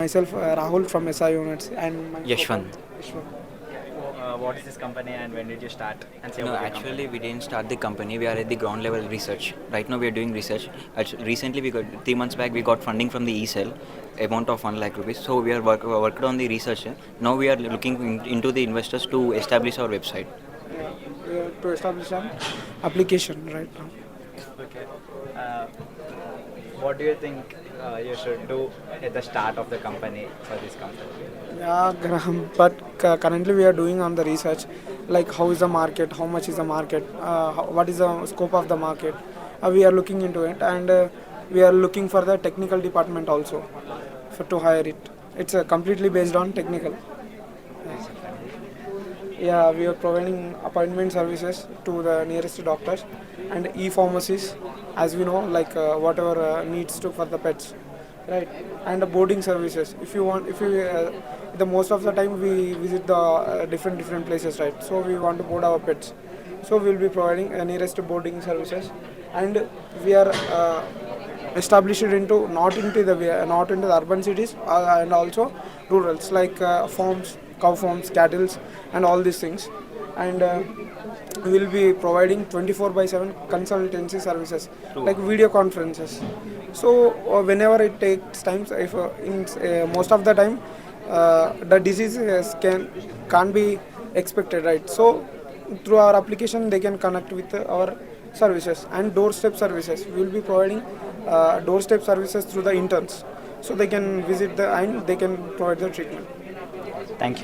Myself, Rahul from SI Units, and my Yashwant. Ishwar. What is this company and when did you start? And say No, about your actually, company. we didn't start the company. We are at the ground level research. Right now, we are doing research. Recently, we got 3 months back. We got funding from the ECEL, amount of 1 lakh rupees. So we are worked on the research. Now we are looking into the investors to establish our website. Yeah, we have to establish an application right now. Okay. Uh, what do you think you should do at the start of the company for this company? Yeah, but currently we are doing on the research, like how is the market, how much is the market, what is the scope of the market. We are looking into it, and we are looking for the technical department also for to hire it. It's completely based on technical. Is it funny? Yeah, we are providing appointment services to the nearest doctors and e-pharmacies, as we know, like whatever needs to for the pets, right? And the boarding services. If you want, if you, the most of the time we visit the different places, right? So we want to board our pets. So we will be providing nearest boarding services, and we are established into not into the urban cities and also rurals like farms, cow farms, cattle, and all these things. And we will be providing 24 by 7 consultancy services True. like video conferences. So whenever it takes time, if most of the time the diseases can't be expected, right? So through our application they can connect with our services and doorstep services. We will be providing doorstep services through the interns, so they can visit the and they can provide the treatment. Thank you.